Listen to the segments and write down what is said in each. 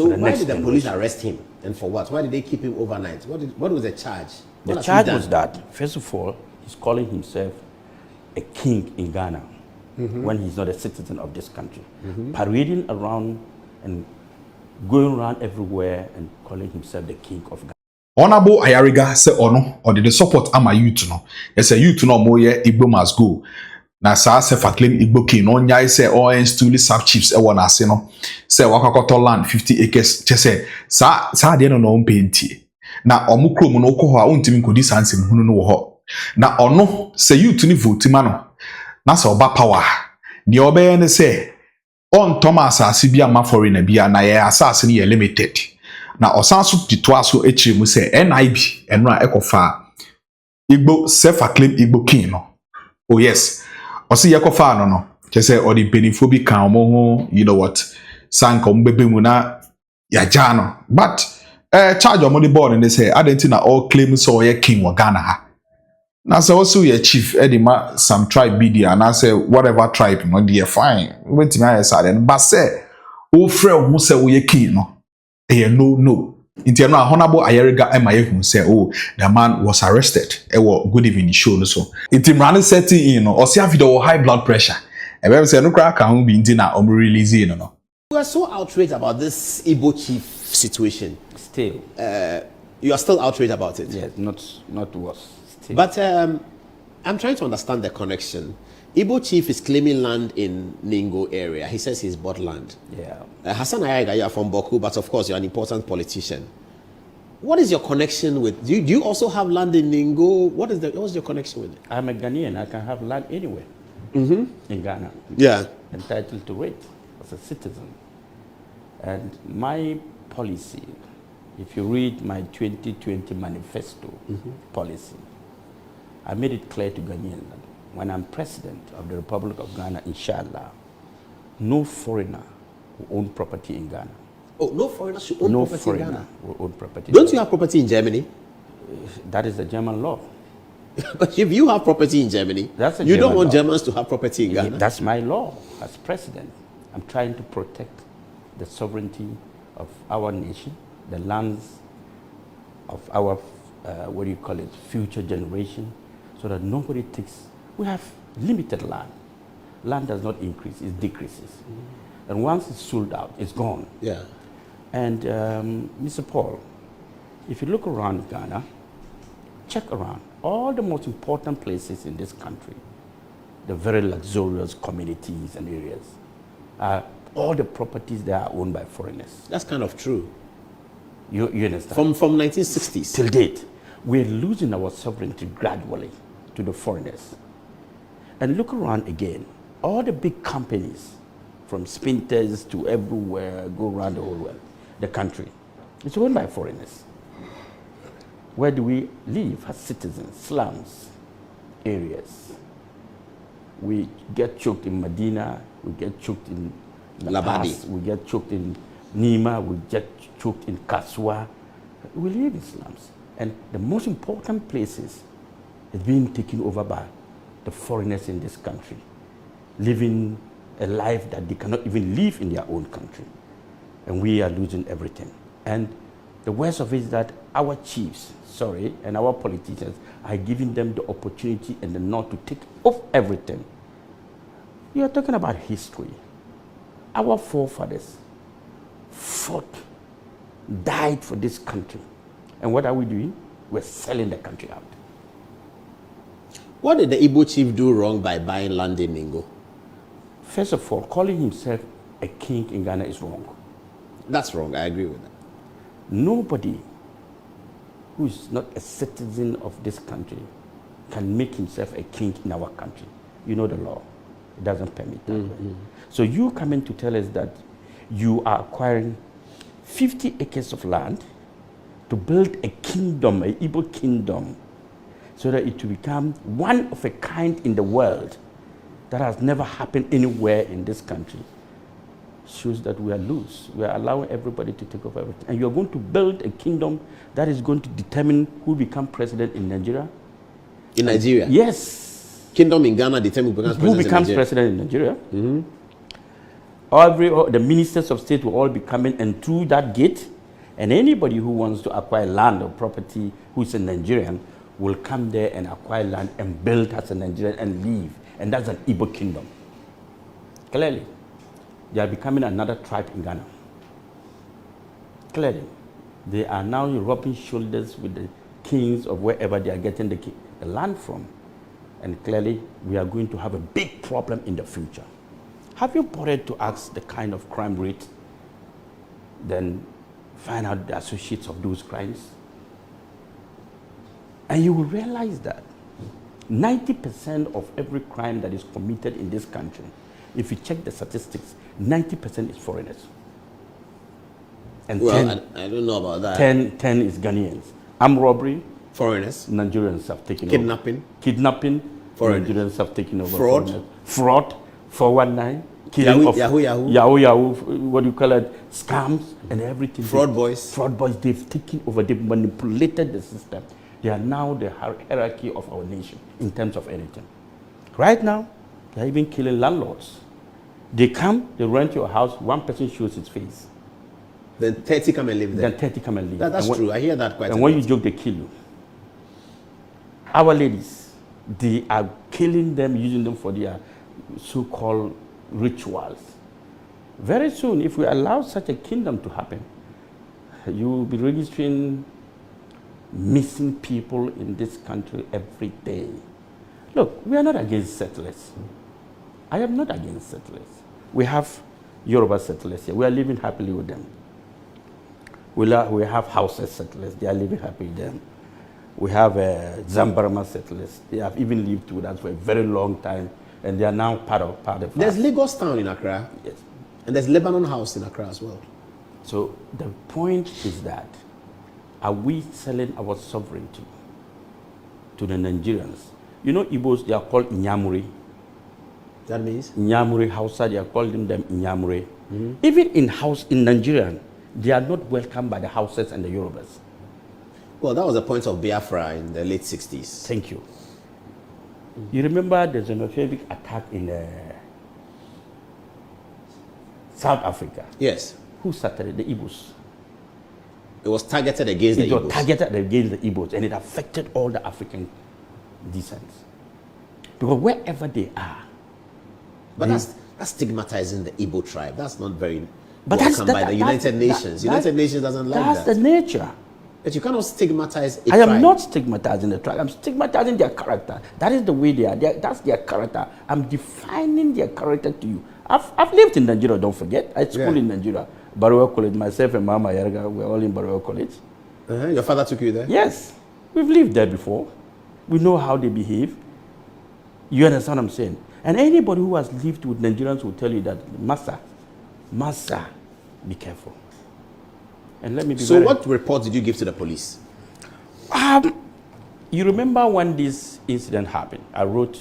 So why did the police arrest him, and for what? Why did they keep him overnight? What was the charge? The charge was that, first of all, he's calling himself a king in Ghana when he's not a citizen of this country, parading around and going around everywhere and calling himself the king of Ghana. Hon AYARIGA say ono or the support ama youth no. Yes, a youth no more Igbo must go. Na sa se fa claim Ibokin no nyai say all install sub chiefs e wona ase no. Say wakakoto land 50 acres che say sa de no no mpenti. Na omukrom no ko ho a ontimi nkodi sansem hunu no wo ho. Na ono say youth ni vote ma no. Na say oba power. Ni obeye ne say on Thomas asibia ma foreigner bia na ye asase ni limited. Na osanso ditwa so echire mu say NIB eno a ekofa Igbo self-acclaimed Igbo king no. Oh yes. Osi yekofa no. Che say or the xenophobic kan omo you know what. Sanka mbebe mu na yaja no. But charge omo the board and they say adentina all claim so ye king wa Ghana ha. Na say also ye chief edima some tribe be there and I say whatever tribe no dey fine. Wait me I say but say o frɛ wo say wo ye king no. No. Inti no Hon AYARIGA emaye hu say oh the man was arrested. Good evening show no so. Inti mrane setting in no o see video high blood pressure. E be say no crack can be inti na release no. You are so outraged about this Igbo chief situation. Still. You are still outraged about it? Yes, not worse. Still. But I'm trying to understand the connection. Igbo chief is claiming land in Ningo area. He says he's bought land. Yeah. Hon AYARIGA, you are from Boku, but of course you're an important politician. What is your connection with? Do you also have land in Ningo? What's your connection with it? I'm a Ghanaian. I can have land anywhere in Ghana. Yeah. Entitled to it as a citizen. And my policy, if you read my 2020 manifesto policy, I made it clear to Ghanaians that when I'm president of the Republic of Ghana, inshallah, no foreigner will own property in Ghana. Oh, no foreigner should own property in Ghana? Will own property. Don't you have property in Germany? That is the German law. But if you have property in Germany, you don't want Germans to have property in Ghana? That's my law as president. I'm trying to protect the sovereignty of our nation, the lands of our, future generation, so that nobody takes. We have limited land. Land does not increase, it decreases. And once it's sold out, it's gone. Yeah. And Mr. Paul, if you look around Ghana, check around all the most important places in this country, the very luxurious communities and areas, all the properties that are owned by foreigners. That's kind of true. You understand? From 1960s. Till date, we're losing our sovereignty gradually to the foreigners. And look around again, all the big companies, from Spinters to everywhere, go around the whole world, the country, it's owned by foreigners. Where do we live as citizens? Slums, areas. We get choked in Medina, we get choked in Labadi, we get choked in Nima, we get choked in Kaswa. We live in slums. And the most important places is being taken over by the foreigners in this country, living a life that they cannot even live in their own country. And we are losing everything. And the worst of it is that our chiefs, and our politicians are giving them the opportunity and the nod to take off everything. You are talking about history. Our forefathers fought, died for this country. And what are we doing? We're selling the country out. What did the Igbo chief do wrong by buying land in Ningo? First of all, calling himself a king in Ghana is wrong. That's wrong, I agree with that. Nobody who is not a citizen of this country can make himself a king in our country. You know the law. It doesn't permit that. So you come in to tell us that you are acquiring 50 acres of land to build a kingdom, an Igbo kingdom, so that it will become one of a kind in the world that has never happened anywhere in this country. Shows that we are loose. We are allowing everybody to take over everything. And you are going to build a kingdom that is going to determine who becomes president in Nigeria. In Nigeria? Yes. Kingdom in Ghana determines who becomes president in Nigeria. The ministers of state will all be coming and through that gate, and anybody who wants to acquire land or property who's a Nigerian will come there and acquire land and build as a Nigerian and leave. And that's an Igbo kingdom. Clearly, they are becoming another tribe in Ghana. Clearly, they are now rubbing shoulders with the kings of wherever they are getting the land from. And clearly, we are going to have a big problem in the future. Have you bothered to ask the kind of crime rate, then find out the associates of those crimes? And you will realize that 90% of every crime that is committed in this country, if you check the statistics, 90% is foreigners. And well, I don't know about that. 10 is Ghanaians. Armed robbery, Foreigners. Nigerians have taken Kidnapping. over. Kidnapping, Foreigners. Nigerians have taken over. Fraud. Foreigners. Fraud, 419, killing of Yahoo, what do you call it, scams and everything. Fraud boys. Fraud boys, they've taken over, they've manipulated the system. They are now the hierarchy of our nation in terms of anything. Right now, they're even killing landlords. They come, they rent your house, one person shows his face. Then 30 come and live there. Then 30 come and leave. That's true. I hear that quite a lot. And when you joke, they kill you. Our ladies, they are killing them, using them for their so-called rituals. Very soon, if we allow such a kingdom to happen, you will be registering missing people in this country every day. Look, we are not against settlers. I am not against settlers. We have Yoruba settlers here. We are living happily with them. We have Hausa settlers. They are living happy with them. We have Zambarama settlers. They have even lived with us for a very long time, and they are now part of There's us. Lagos Town in Accra. Yes. And there's Lebanon House in Accra as well. So the point is that, are we selling our sovereignty to the Nigerians? You know, Igbos, they are called Inyamuri. That means? Inyamuri, Hausa, they are calling them Inyamuri. Even in Nigeria, they are not welcomed by the Hausas and the Yorubas. Well, that was the point of Biafra in the late 60s. Thank you. You remember the xenophobic attack in South Africa? Yes. Who started it? The Igbos. It was targeted against the It was Igbos. targeted against the Igbos, and it affected all the African descents. Because wherever they are, But that's stigmatizing the Igbo tribe. That's not very But welcome by the United Nations. United Nations doesn't like that's that. the nature. But you cannot stigmatize a I tribe. am not stigmatizing the tribe. I'm stigmatizing their character. That is the way they are. That's their character. I'm defining their character to you. I've lived in Nigeria, don't forget. I schooled in Nigeria. Baruwa College, myself and Mama Ayariga, we're all in Baruwa College. Your father took you there? Yes. We've lived there before. We know how they behave. You understand what I'm saying? And anybody who has lived with Nigerians will tell you that, Massa, be careful. And let me be So what report did you give to the police? You remember when this incident happened? I wrote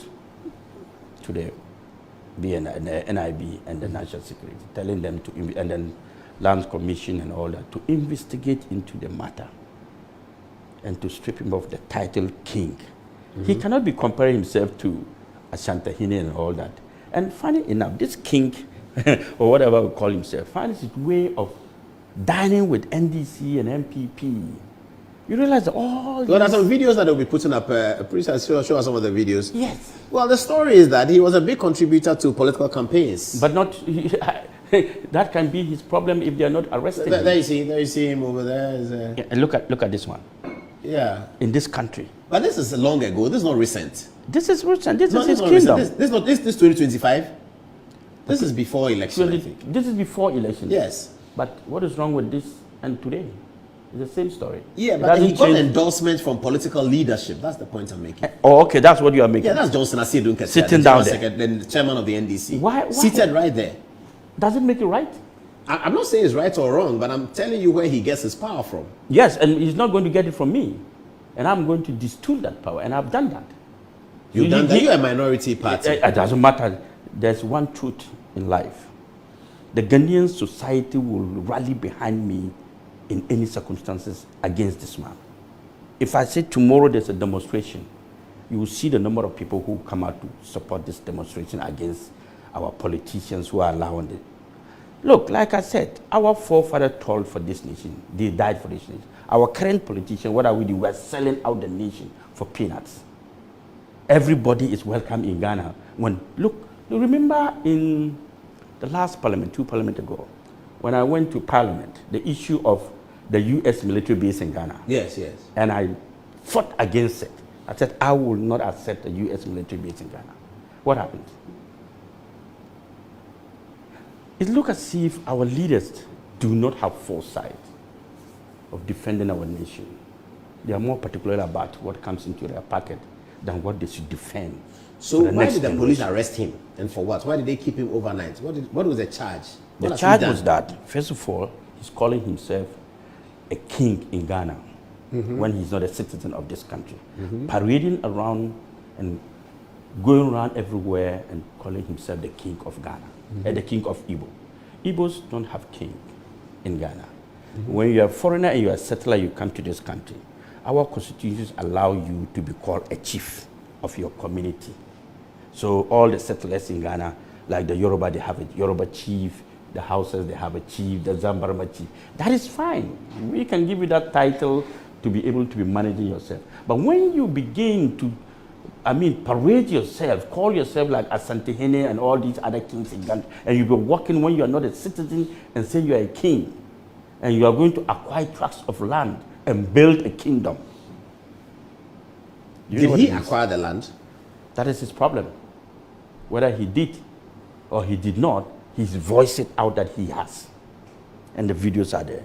to the NIB and the National Security, telling them to, and then Land Commission and all that, to investigate into the matter and to strip him of the title King. He cannot be comparing himself to Ashantahine and all that. And funny enough, this King, or whatever we call himself, finds his way of dining with NDC and MPP. You realize that all Well, there's some videos that they'll be putting up. Please show us some of the videos. Yes. Well, the story is that he was a big contributor to political campaigns. But not, that can be his problem if they are not arrested. There you see him over there. Yeah, and look at this one. Yeah. In this country. But this is long ago. This is not recent. This is recent. This is his not kingdom. recent. This 2025. This is before election, I think. This is before election. Yes. But what is wrong with this and today? It's the same story. Yeah, It but doesn't he got change. endorsement from political leadership. That's the point I'm making. Oh, okay, that's what you are making. Yeah, that's Johnson Asiedu Nketia, Sitting down there. the chairman of the NDC. Why? Seated right there. Does it make it right? I'm not saying it's right or wrong, but I'm telling you where he gets his power from. Yes, and he's not going to get it from me. And I'm going to distill that power, and I've done that. You've done that. You're a minority party. It doesn't matter. There's one truth in life. The Ghanaian society will rally behind me in any circumstances against this man. If I say tomorrow there's a demonstration, you will see the number of people who come out to support this demonstration against our politicians who are allowing it. Look, like I said, our forefathers toiled for this nation. They died for this nation. Our current politicians, what are we doing? We're selling out the nation for peanuts. Everybody is welcome in Ghana. Look, you remember in the last parliament, 2 parliaments ago, when I went to parliament, the issue of the U.S. military base in Ghana. Yes, yes. And I fought against it. I said, I will not accept a U.S. military base in Ghana. What happened? It looks as if our leaders do not have foresight of defending our nation. They are more particular about what comes into their pocket than what they should defend. So why did the police arrest him, and for what? Why did they keep him overnight? What was the charge? The charge was that, first of all, he's calling himself a king in Ghana when he's not a citizen of this country. Parading around and going around everywhere and calling himself the king of Ghana, and the king of Igbo. Igbos don't have king in Ghana. When you're a foreigner and you're a settler, you come to this country. Our constitutions allow you to be called a chief of your community. So all the settlers in Ghana, like the Yoruba, they have a Yoruba chief. The Hausas, they have a chief, the Zambarama chief. That is fine. We can give you that title to be able to be managing yourself. But when you begin to, parade yourself, call yourself like Asantehene and all these other kings in Ghana, and you go walking when you are not a citizen and say you are a king, and you are going to acquire tracts of land and build a kingdom. Did he acquire the land? That is his problem. Whether he did or he did not, he's voiced it out that he has. And the videos are there.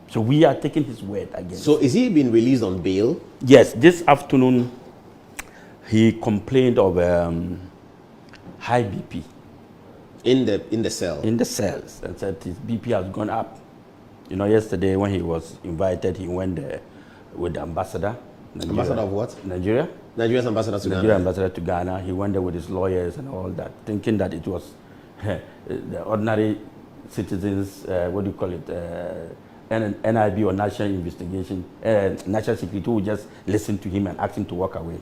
So we are taking his word against. So is he being released on bail? Yes, this afternoon he complained of high BP. In the cell? In the cells, and said his BP has gone up. You know, yesterday when he was invited, he went there with the ambassador. Nigeria. Ambassador of what? Nigeria. Nigeria's ambassador to Ghana. Nigeria ambassador to Ghana. He went there with his lawyers and all that, thinking that it was the ordinary citizens, what do you call it, NIB or National Investigation, National Security, who would just listen to him and ask him to walk away.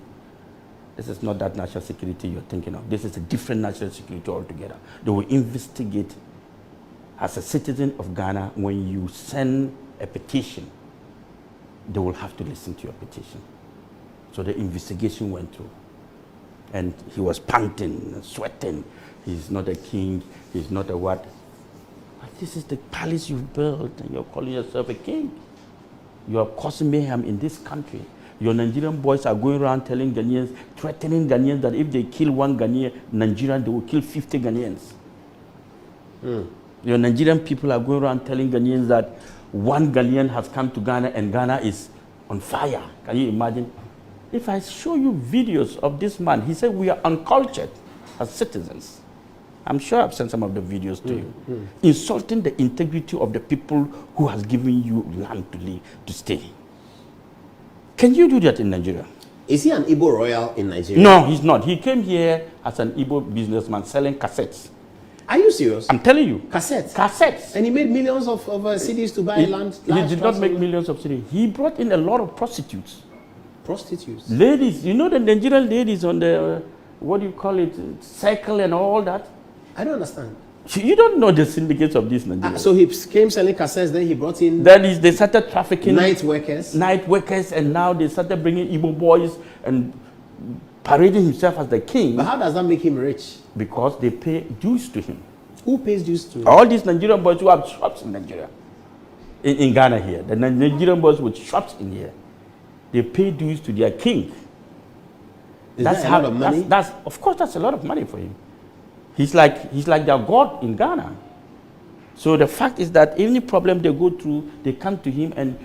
This is not that national security you're thinking of. This is a different national security altogether. They will investigate. As a citizen of Ghana, when you send a petition, they will have to listen to your petition. So the investigation went through. And he was panting and sweating. He's not a king, he's not a what. But this is the palace you've built, and you're calling yourself a king. You are causing mayhem in this country. Your Nigerian boys are going around telling Ghanaians, threatening Ghanaians that if they kill one Ghanaian, Nigerian, they will kill 50 Ghanaians. Your Nigerian people are going around telling Ghanaians that one Ghanaian has come to Ghana and Ghana is on fire. Can you imagine? If I show you videos of this man, he said we are uncultured as citizens. I'm sure I've sent some of the videos to you. Insulting the integrity of the people who has given you land to live, to stay. Can you do that in Nigeria? Is he an Igbo royal in Nigeria? No, he's not. He came here as an Igbo businessman selling cassettes. Are you serious? I'm telling you. Cassettes? Cassettes. And he made millions of CDs to buy land? He did not make millions of CDs. He brought in a lot of prostitutes. Prostitutes? Ladies. You know the Nigerian ladies on the, what do you call it, cycle and all that? I don't understand. You don't know the syndicates of this Nigeria. So he came selling cassettes, then he brought in... Then they started trafficking... Night workers? Night workers, and now they started bringing Igbo boys and parading himself as the king. But how does that make him rich? Because they pay dues to him. Who pays dues to him? All these Nigerian boys who have shops in Nigeria. In Ghana here. The Nigerian boys with shops in here. They pay dues to their king. Is that a lot of money? Of course, that's a lot of money for him. He's like their god in Ghana. So the fact is that any problem they go through, they come to him, and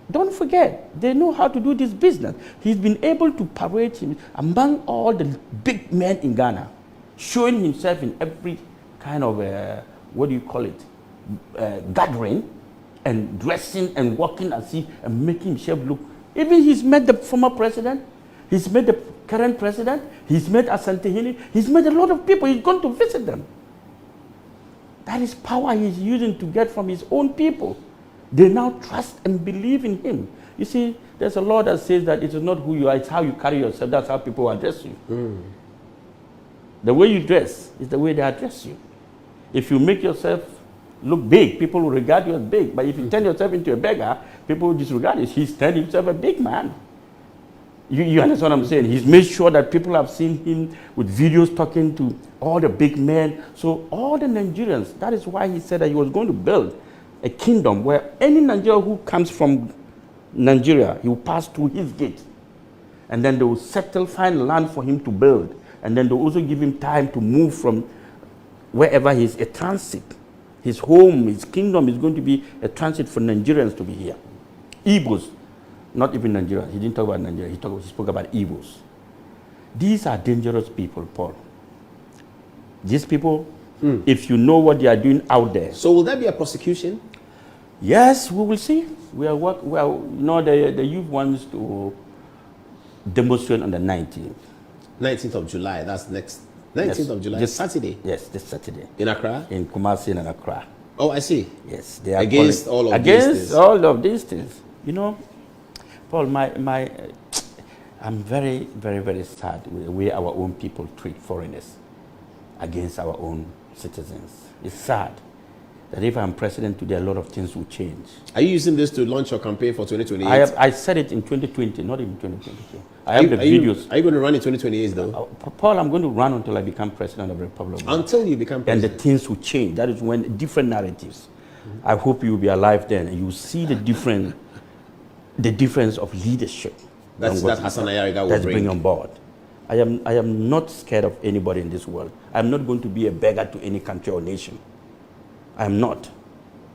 don't forget, they know how to do this business. He's been able to parade him among all the big men in Ghana, showing himself in every kind of, what do you call it, gathering, and dressing and walking as if and making himself look. Even he's met the former president, he's met the current president, he's met Asantehene, he's met a lot of people, he's gone to visit them. That is power he's using to get from his own people. They now trust and believe in him. You see, there's a law that says that it is not who you are, it's how you carry yourself, that's how people address you. The way you dress is the way they address you. If you make yourself look big, people will regard you as big. But if you turn yourself into a beggar, people will disregard it. He's turned himself a big man. You understand what I'm saying? He's made sure that people have seen him with videos talking to all the big men. So all the Nigerians, that is why he said that he was going to build a kingdom where any Nigerian who comes from Nigeria, he will pass through his gate. And then they will settle, find land for him to build. And then they'll also give him time to move from wherever he is, a transit. His home, his kingdom is going to be a transit for Nigerians to be here. Igbos, not even Nigerians. He didn't talk about Nigeria. He spoke about Igbos. These are dangerous people, Paul. These people, if you know what they are doing out there. So will there be a prosecution? Yes, we will see. The youth wants to demonstrate on the 19th. 19th of July, that's next. 19th of July, this Saturday? Yes, this Saturday. In Accra? In Kumasi and Accra. Oh, I see. Yes, they are against all of these things. All of these things. You know, Paul, I'm very, very, very sad with the way our own people treat foreigners against our own citizens. It's sad that if I'm president today, a lot of things will change. Are you using this to launch your campaign for 2028? I said it in 2020, not in 2022. I have the videos. Are you going to run in 2028 though? Paul, I'm going to run until I become president of the Republic. Until you become president? And the things will change. That is when different narratives. I hope you will be alive then and you will see the difference of leadership. That's that Hon AYARIGA will bring on board. I am not scared of anybody in this world. I'm not going to be a beggar to any country or nation. I am not.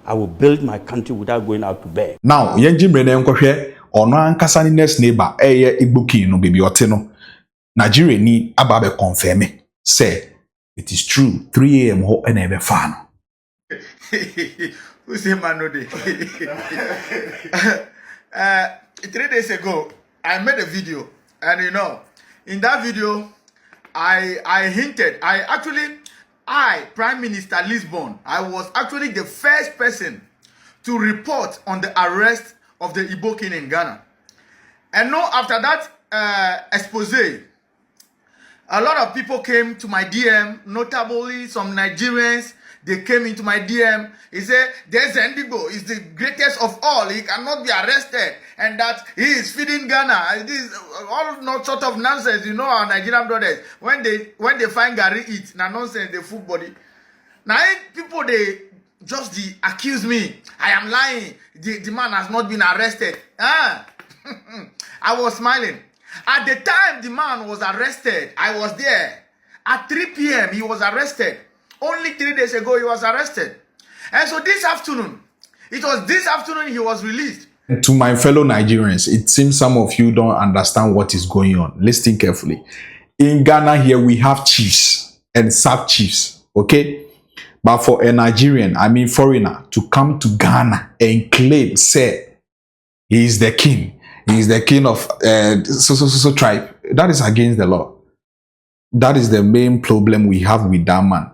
I will build my country without going out to beg. Now, yenji mrene nkwohwe ono ankasa ni next neighbor Ibokin no baby oteno. Nigeria ni ababe confirm say it is true 3 a.m. ho na ebe fa no. Who say man no dey? 3 days ago, I made a video, and you know, in that video, I hinted, Prime Minister Lisbon, I was actually the first person to report on the arrest of the Ibokin in Ghana. And no, after that expose, a lot of people came to my DM, notably some Nigerians. They came into my DM. He said, there's Ndigo, he's the greatest of all. He cannot be arrested. And that he is feeding Ghana. This is all not sort of nonsense. You know our Nigerian brothers. When they find Gary eat, na nonsense, they food body. Now people, they just accuse me. I am lying. The man has not been arrested. I was smiling. At the time the man was arrested, I was there. At 3 p.m. he was arrested. Only 3 days ago, he was arrested. And so this afternoon, it was this afternoon he was released. To my fellow Nigerians, it seems some of you don't understand what is going on. Listen carefully. In Ghana here, we have chiefs and sub-chiefs, okay? But for a Nigerian, I mean foreigner, to come to Ghana and claim, say, he is the king. He is the king of so tribe. That is against the law. That is the main problem we have with that man.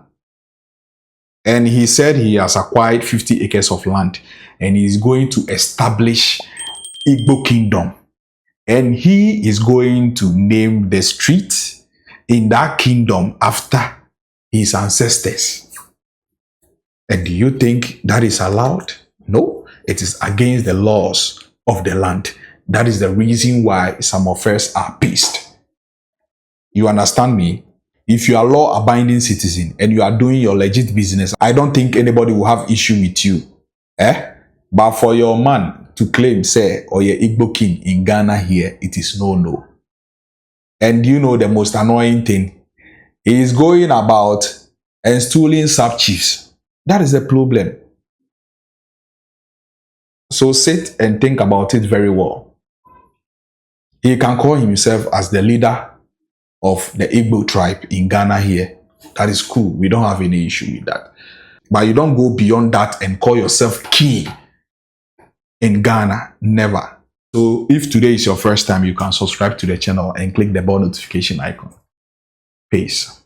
And he said he has acquired 50 acres of land and he is going to establish Igbo kingdom. And he is going to name the street in that kingdom after his ancestors. And do you think that is allowed? No, it is against the laws of the land. That is the reason why some of us are pissed. You understand me? If you are a law-abiding citizen and you are doing your legit business, I don't think anybody will have issue with you. But for your man to claim, say, or your Igbo king in Ghana here, it is no. And you know the most annoying thing? He is going about installing sub-chiefs. That is the problem. So sit and think about it very well. He can call himself as the leader of the Igbo tribe in Ghana here. That is cool. We don't have any issue with that. But you don't go beyond that and call yourself king in Ghana. Never. So if today is your first time, you can subscribe to the channel and click the bell notification icon. Peace.